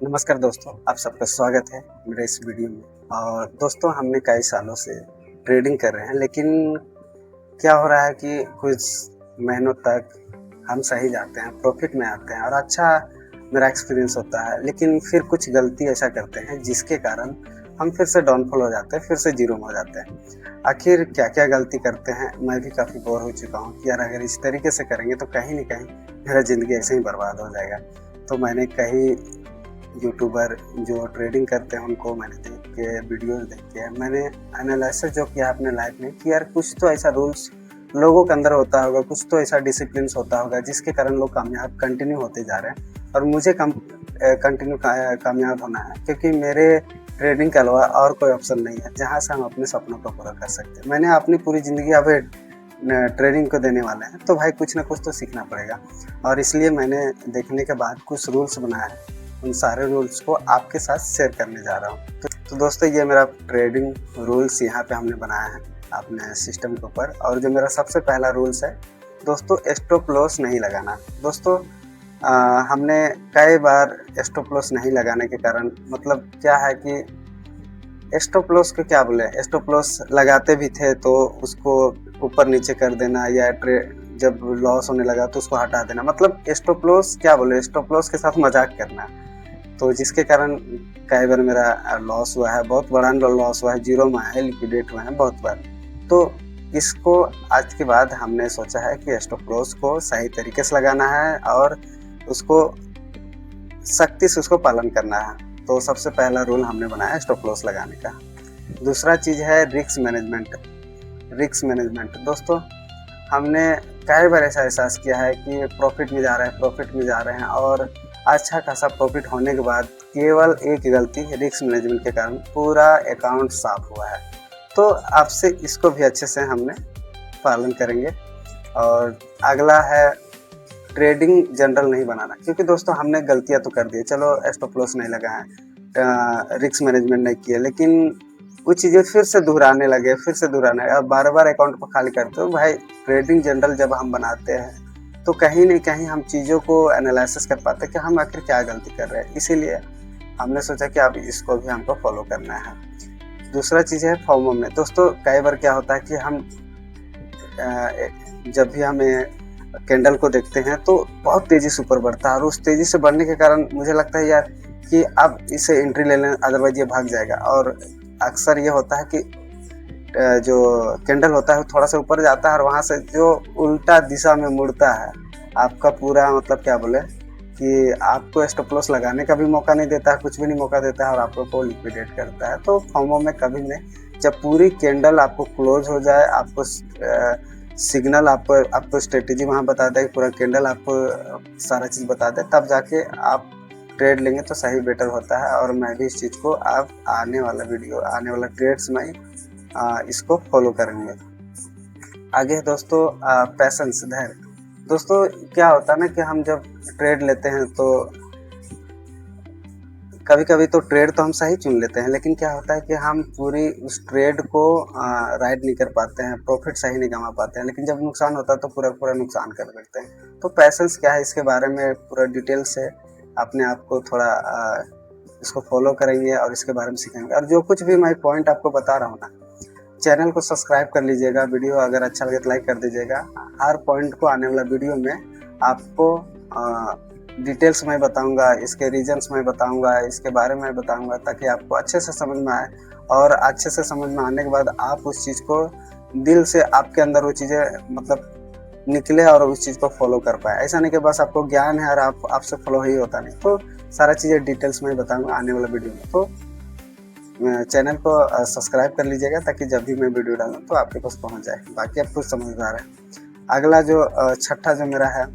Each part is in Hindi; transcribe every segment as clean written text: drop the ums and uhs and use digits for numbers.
नमस्कार दोस्तों, आप सबका स्वागत है मेरे इस वीडियो में। और दोस्तों हमने कई सालों से ट्रेडिंग कर रहे हैं, लेकिन क्या हो रहा है कि कुछ महीनों तक हम सही जाते हैं, प्रॉफिट में आते हैं और अच्छा मेरा एक्सपीरियंस होता है, लेकिन फिर कुछ गलती ऐसा करते हैं जिसके कारण हम फिर से डाउनफॉल हो जाते हैं, फिर से जीरो में हो जाते हैं। आखिर क्या-क्या गलती करते हैं, मैं भी काफ़ी बोर हो चुका हूँ कि यार अगर इस तरीके से करेंगे तो कहीं न कहीं मेरा ज़िंदगी ऐसे ही बर्बाद हो जाएगा। तो मैंने कई यूट्यूबर जो ट्रेडिंग करते हैं उनको मैंने देख के वीडियोज़ देख के मैंने एनालिसिस जो किया अपने लाइफ में कि यार कुछ तो ऐसा रूल्स लोगों के अंदर होता होगा, कुछ तो ऐसा डिसिप्लिन होता होगा जिसके कारण लोग कामयाब कंटिन्यू होते जा रहे हैं और मुझे कंटिन्यू कामयाब होना है, क्योंकि मेरे ट्रेडिंग के अलावा और कोई ऑप्शन नहीं है जहाँ से हम अपने सपनों को पूरा कर सकते हैं। मैंने अपनी पूरी ज़िंदगी अब ट्रेडिंग को देने वाले हैं, तो भाई कुछ ना कुछ तो सीखना पड़ेगा और इसलिए मैंने देखने के बाद कुछ रूल्स बनाए हैं। उन सारे रूल्स को आपके साथ शेयर करने जा रहा हूँ। तो दोस्तों ये मेरा ट्रेडिंग रूल्स यहाँ पे हमने बनाया है अपने सिस्टम के ऊपर। और जो मेरा सबसे पहला रूल्स है दोस्तों, स्टॉप लॉस नहीं लगाना। दोस्तों हमने कई बार स्टॉप लॉस नहीं लगाने के कारण मतलब क्या है कि स्टॉप लॉस को क्या बोले, स्टॉप लॉस लगाते भी थे तो उसको ऊपर नीचे कर देना या जब लॉस होने लगा तो उसको हटा देना, मतलब स्टॉप लॉस क्या बोले, स्टॉप लॉस के साथ मजाक करना। तो जिसके कारण कई बार मेरा लॉस हुआ है, बहुत बड़ा लॉस हुआ है, जीरो में है, लिक्विडेट हुए हैं बहुत बार। तो इसको आज के बाद हमने सोचा है कि स्टॉप लॉस को सही तरीके से लगाना है और उसको सख्ती से उसको पालन करना है। तो सबसे पहला रूल हमने बनाया स्टॉप लॉस लगाने का। दूसरा चीज़ है रिस्क मैनेजमेंट। रिस्क मैनेजमेंट दोस्तों हमने कई बार ऐसा एहसास किया है कि प्रॉफिट में जा रहे हैं और अच्छा खासा प्रॉफिट होने के बाद केवल एक गलती रिस्क मैनेजमेंट के कारण पूरा अकाउंट साफ हुआ है। तो आपसे इसको भी अच्छे से हमने पालन करेंगे। और अगला है ट्रेडिंग जनरल नहीं बनाना, क्योंकि दोस्तों हमने गलतियां तो कर दी, चलो स्टॉप लॉस नहीं लगाए, रिस्क मैनेजमेंट नहीं किया, लेकिन वो चीज़ें फिर से दोहराने और बार-बार अकाउंट को खाली करते हो। भाई ट्रेडिंग जनरल जब हम बनाते हैं तो कहीं न कहीं हम चीज़ों को एनालिसिस कर पाते हैं कि हम आखिर क्या गलती कर रहे हैं। इसीलिए हमने सोचा कि अब इसको भी हमको फॉलो करना है। दूसरा चीज़ है फोमो में। दोस्तों कई बार क्या होता है कि हम जब भी हमें कैंडल को देखते हैं तो बहुत तेज़ी से ऊपर बढ़ता है और उस तेज़ी से बढ़ने के कारण मुझे लगता है यार कि अब इसे एंट्री ले लें, अदरवाइज़ ये भाग जाएगा। और अक्सर ये होता है कि जो कैंडल होता है वो थोड़ा सा ऊपर जाता है और वहाँ से जो उल्टा दिशा में मुड़ता है, आपका पूरा मतलब क्या बोले कि आपको स्टॉप लॉस लगाने का भी मौका नहीं देता है, कुछ भी नहीं मौका देता है और आपको लिक्विडेट करता है। तो फोमो में कभी नहीं, जब पूरी कैंडल आपको क्लोज हो जाए, आपको सिग्नल आपको स्ट्रेटेजी वहाँ बता दे, पूरा कैंडल आपको सारा चीज़ बता दे, तब जाके आप ट्रेड लेंगे तो सही बेटर होता है। और मैं भी इस चीज़ को आप आने वाला ट्रेड्स में इसको फॉलो करेंगे। आगे दोस्तों पैशंस, धैर्य। दोस्तों क्या होता है ना कि हम जब ट्रेड लेते हैं तो कभी-कभी तो ट्रेड तो हम सही चुन लेते हैं, लेकिन क्या होता है कि हम पूरी उस ट्रेड को राइड नहीं कर पाते हैं, प्रॉफिट सही नहीं कमा पाते हैं, लेकिन जब नुकसान होता है तो पूरा नुकसान कर देते हैं। तो पैशंस क्या है, इसके बारे में पूरा डिटेल से अपने आप को थोड़ा इसको फॉलो करेंगे और इसके बारे में सीखेंगे। और जो कुछ भी मैं पॉइंट आपको बता रहा हूँ ना, चैनल को सब्सक्राइब कर लीजिएगा, वीडियो अगर अच्छा लगे तो लाइक कर दीजिएगा। हर पॉइंट को आने वाला वीडियो में आपको डिटेल्स मैं बताऊंगा, इसके रीजन्स मैं बताऊंगा, इसके बारे में बताऊंगा, ताकि आपको अच्छे से समझ में आए। और अच्छे से समझ में आने के बाद आप उस चीज़ को दिल से, आपके अंदर वो चीज़ें मतलब निकले और उस चीज़ को फॉलो कर पाए। ऐसा नहीं कि बस आपको ज्ञान है और आपसे फॉलो ही होता नहीं। तो सारा चीज़ें डिटेल्स में बताऊँगा आने वाला वीडियो में। तो चैनल को सब्सक्राइब कर लीजिएगा ताकि जब भी मैं वीडियो डालूँ तो आपके पास पहुँच जाए। बाकी आप खुद समझदार हैं। अगला जो छठा जो मेरा है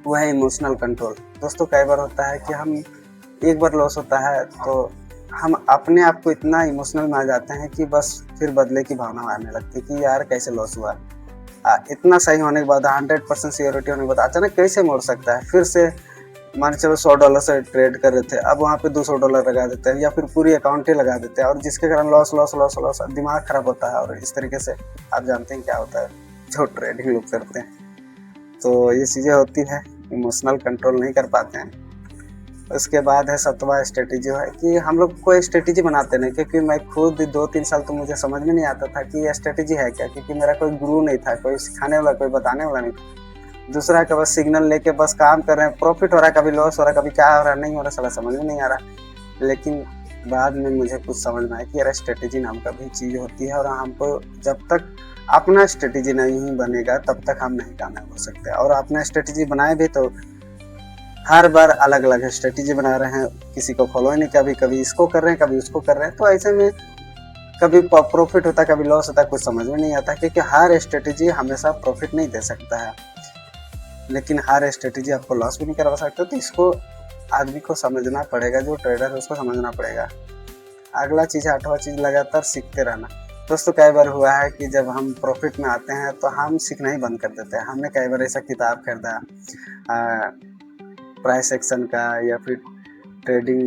वो है इमोशनल कंट्रोल। दोस्तों कई बार होता है कि हम एक बार लॉस होता है तो हम अपने आप को इतना इमोशनल में आ जाते हैं कि बस फिर बदले की भावना आने लगती है कि यार कैसे लॉस हुआ। इतना सही होने के बाद, 100% सिक्योरिटी होने के बाद अचानक कैसे मोड़ सकता है। फिर से मान चलो $100 से ट्रेड कर रहे थे, अब वहाँ पे $200 लगा देते हैं या फिर पूरी अकाउंट ही लगा देते हैं, और जिसके कारण लॉस लॉस लॉस लॉस, दिमाग खराब होता है। और इस तरीके से आप जानते हैं क्या होता है जो ट्रेडिंग लोग करते हैं। तो ये चीज़ें होती है, इमोशनल कंट्रोल नहीं कर पाते हैं। उसके बाद है 7वां स्ट्रेटेजी है कि हम लोग कोई स्ट्रेटेजी बनाते नहीं, क्योंकि मैं खुद 2-3 साल तो मुझे समझ में नहीं आता था कि ये स्ट्रेटेजी है क्या, क्योंकि मेरा कोई गुरु नहीं था, कोई सिखाने वाला, कोई बताने वाला नहीं था। दूसरा का बस सिग्नल लेके बस काम कर रहे हैं, प्रॉफिट हो रहा है, कभी लॉस हो रहा है, कभी क्या हो रहा है, नहीं हो रहा, साला समझ में नहीं आ रहा। लेकिन बाद में मुझे कुछ समझ में आया कि यार स्ट्रेटेजी नाम का भी चीज़ होती है, और हमको जब तक अपना स्ट्रेटेजी नहीं बनेगा तब तक हम नहीं कामयाब हो सकते। और अपना स्ट्रेटेजी बनाए भी तो हर बार अलग अलग स्ट्रेटेजी बना रहे हैं, किसी को फॉलो ही नहीं, कभी कभी इसको कर रहे हैं, कभी उसको कर रहे हैं, तो ऐसे में कभी प्रॉफिट होता है, कभी लॉस होता है, कुछ समझ में नहीं आता, क्योंकि हर स्ट्रेटेजी हमेशा प्रॉफिट नहीं दे सकता है, लेकिन हर स्ट्रेटेजी आपको लॉस भी नहीं करवा सकता। तो इसको आदमी को समझना पड़ेगा, जो ट्रेडर है उसको समझना पड़ेगा। अगला चीज़ है 8वां चीज़, लगातार सीखते रहना। दोस्तों कई बार हुआ है कि जब हम प्रॉफिट में आते हैं तो हम सीखना ही बंद कर देते हैं। हमने कई बार ऐसा किताब खरीदा प्राइस एक्शन का, या फिर ट्रेडिंग,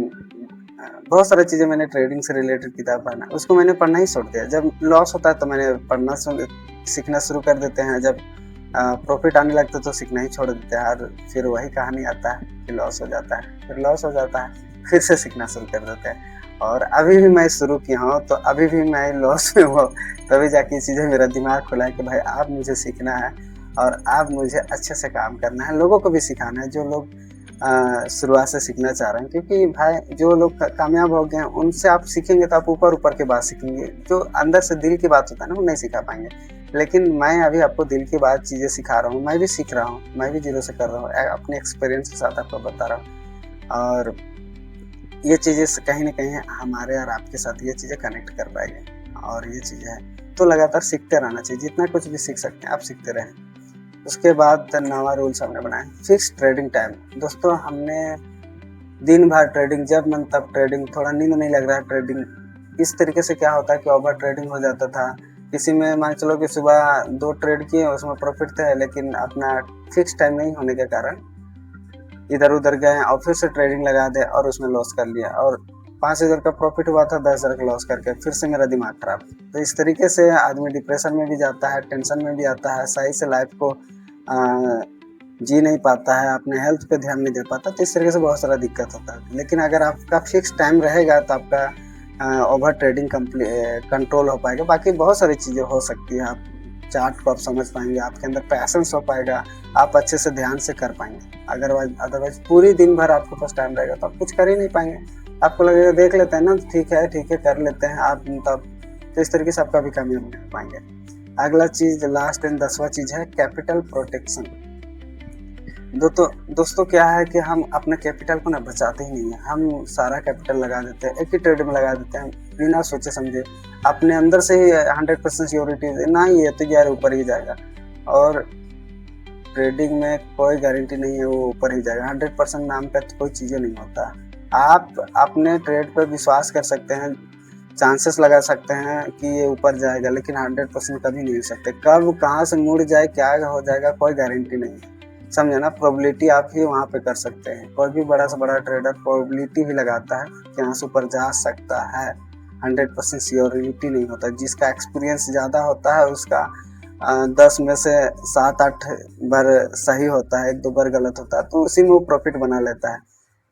बहुत सारी चीज़ें मैंने ट्रेडिंग से रिलेटेड किताब पढ़ना, उसको मैंने पढ़ना ही छोड़ दिया। जब लॉस होता है तो मैंने पढ़ना सीखना शुरू कर देते हैं, जब प्रॉफिट आने लगता है तो सीखना ही छोड़ देते हैं, और फिर वही कहानी आता है कि लॉस हो जाता है, फिर लॉस हो जाता है, फिर से सीखना शुरू कर देते हैं। और अभी भी मैं शुरू किया हूँ, तो अभी भी मैं लॉस में हूँ, तभी जाके चीज़ें मेरा दिमाग खुला है कि भाई आप मुझे सीखना है, और आप मुझे अच्छे से काम करना है, लोगों को भी सिखाना है जो लोग शुरुआत से सीखना चाह रहे हैं। क्योंकि भाई जो लोग कामयाब हो गए हैं उनसे आप सीखेंगे तो आप ऊपर ऊपर की बात सीखेंगे, जो अंदर से दिल की बात होता है ना, वो नहीं सिखा पाएंगे। लेकिन मैं अभी आपको दिल की बात चीज़ें सिखा रहा हूँ, मैं भी सीख रहा हूँ, मैं भी जीरो से कर रहा हूँ, अपने एक्सपीरियंस के साथ आपको बता रहा हूँ। और ये चीज़ें कहीं ना कहीं हमारे और आपके साथ ये चीज़ें कनेक्ट कर पाएंगे, और ये चीज़ें हैं तो लगातार सीखते रहना चाहिए, जितना कुछ भी सीख सकते हैं आप सीखते रहें। उसके बाद 9वां रूल्स हमने बनाया, फिक्स ट्रेडिंग टाइम। दोस्तों हमने दिन भर ट्रेडिंग, जब मन तब ट्रेडिंग, थोड़ा नींद नहीं लग रहा है ट्रेडिंग, इस तरीके से क्या होता है कि ओवर ट्रेडिंग हो जाता था। किसी में मान चलो कि सुबह 2 ट्रेड किए, उसमें प्रॉफिट थे, लेकिन अपना फिक्स टाइम नहीं होने के कारण इधर उधर गए और फिर से ट्रेडिंग लगा दे और उसमें लॉस कर लिया, और 5,000 का प्रॉफिट हुआ था, 10,000 का लॉस करके फिर से मेरा दिमाग खराब। तो इस तरीके से आदमी डिप्रेशन में भी जाता है, टेंशन में भी आता है, सही से लाइफ को जी नहीं पाता है, अपने हेल्थ पे ध्यान नहीं दे पाता, तो इस तरीके से बहुत सारा दिक्कत होता है। लेकिन अगर आपका फिक्स टाइम रहेगा तो आपका ओवर ट्रेडिंग कंट्रोल हो पाएगा। बाकी बहुत सारी चीज़ें हो सकती है, आप चार्ट को आप समझ पाएंगे, आपके अंदर पैशंस हो पाएगा, आप अच्छे से ध्यान से कर पाएंगे। अदरवाइज पूरी दिन भर आपके पास टाइम रहेगा तो आप कुछ कर ही नहीं पाएंगे। आपको लगेगा देख लेते हैं ना, ठीक है कर लेते हैं आप, तब तो इस तरीके से आप कभी कामयाब नहीं हो पाएंगे। अगला चीज़, लास्ट एंड 10वां चीज़ है कैपिटल प्रोटेक्शन। दोस्तों क्या है कि हम अपने कैपिटल को ना बचाते ही नहीं है, हम सारा कैपिटल लगा देते हैं, एक ही ट्रेड में लगा देते हैं बिना सोचे समझे, अपने अंदर से ही 100% सियोरिटी ना, ये तो यार ऊपर ही जाएगा। और ट्रेडिंग में कोई गारंटी नहीं है वो ऊपर ही जाएगा, 100% नाम का कोई चीज़ें नहीं होता। आप अपने ट्रेड पर विश्वास कर सकते हैं, चांसेस लगा सकते हैं कि ये ऊपर जाएगा, लेकिन 100% कभी नहीं हो सकते। कब कहाँ से मुड़ जाए, क्या हो जाएगा, कोई गारंटी नहीं है, समझे ना। प्रोबेबिलिटी आप ही वहाँ पे कर सकते हैं। कोई भी बड़ा से बड़ा ट्रेडर प्रोबेबिलिटी ही लगाता है कि यहाँ से ऊपर जा सकता है, 100% सियोरिटी नहीं होता। जिसका एक्सपीरियंस ज़्यादा होता है उसका 10 में से 7-8 बार सही होता है, 1-2 बार गलत होता है, तो उसी में वो प्रॉफिट बना लेता है।